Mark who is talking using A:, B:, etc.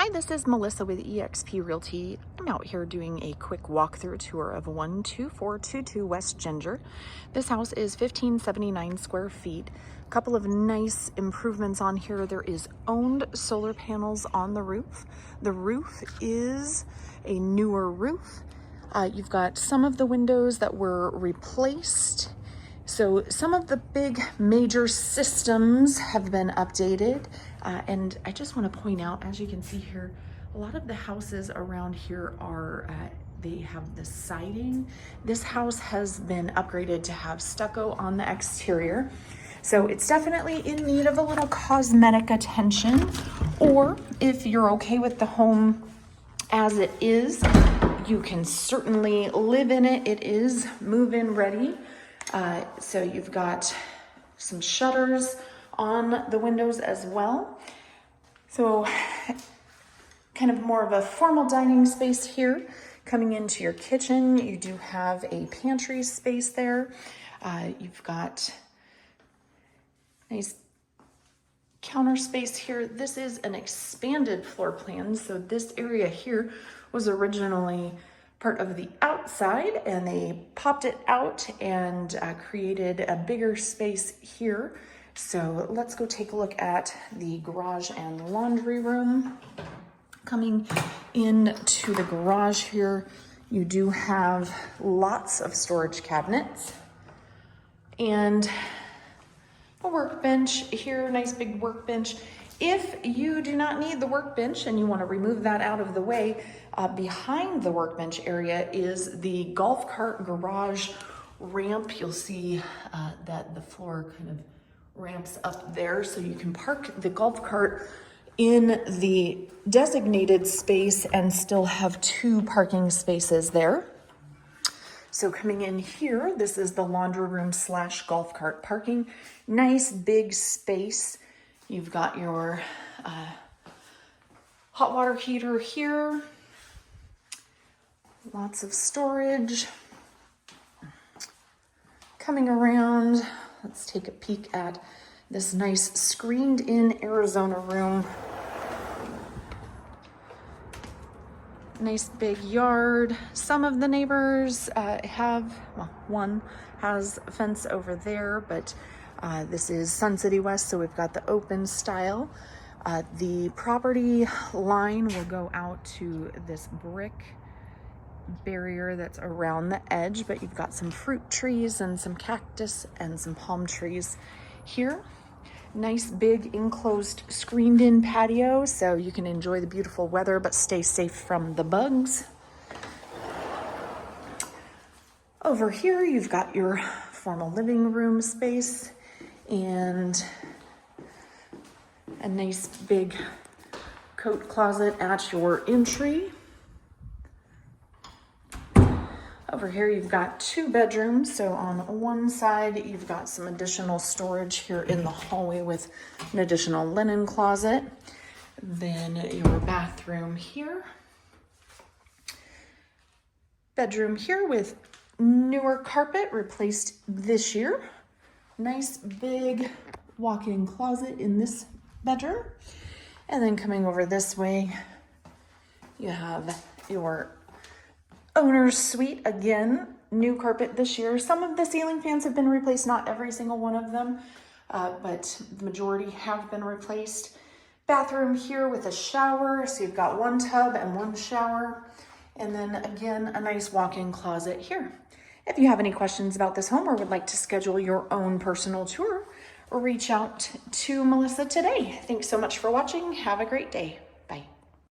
A: Hi, this is Melissa with eXp Realty. I'm out here doing a quick walkthrough tour of 12422 West Ginger. This house is 1579 square feet. A couple of nice improvements on here. There is owned solar panels on the roof. The roof is a newer roof. You've got some of the windows that were replaced. So some of the big major systems have been updated. And I just want to point out, as you can see here, a lot of the houses around here are, they have the siding. This house has been upgraded to have stucco on the exterior. So it's definitely in need of a little cosmetic attention. Or if you're okay with the home as it is, you can certainly live in it. It is move-in ready. So you've got some shutters on the windows as well. So kind of more of a formal dining space here. Coming into your kitchen, you do have a pantry space there. You've got nice counter space here. This is an expanded floor plan. So this area here was originally part of the outside, and they popped it out and created a bigger space here. So let's go take a look at the garage and laundry room. Coming into the garage here, you do have lots of storage cabinets and a workbench here, nice big workbench. If you do not need the workbench and you want to remove that out of the way, behind the workbench area is the golf cart garage ramp. You'll see that the floor kind of ramps up there, so you can park the golf cart in the designated space and still have two parking spaces there. So coming in here, this is the laundry room / golf cart parking. Nice big space. You've got your hot water heater here. Lots of storage. Coming around, let's take a peek at this nice screened in Arizona room. Nice big yard. Some of the neighbors one has a fence over there, but this is Sun City West, so we've got the open style. The property line will go out to this brick barrier that's around the edge, but you've got some fruit trees and some cactus and some palm trees here. Nice big enclosed screened in patio, so you can enjoy the beautiful weather but stay safe from the bugs. Over here you've got your formal living room space and a nice big coat closet at your entry. Over here, you've got two bedrooms. So on one side, you've got some additional storage here in the hallway with an additional linen closet. Then your bathroom here. Bedroom here with newer carpet replaced this year. Nice big walk-in closet in this bedroom. And then coming over this way, you have your owner's suite. Again, new carpet this year. Some of the ceiling fans have been replaced, not every single one of them, but the majority have been replaced. Bathroom here with a shower. So you've got one tub and one shower. And then again, a nice walk-in closet here. If you have any questions about this home or would like to schedule your own personal tour, reach out to Melissa today. Thanks so much for watching. Have a great day.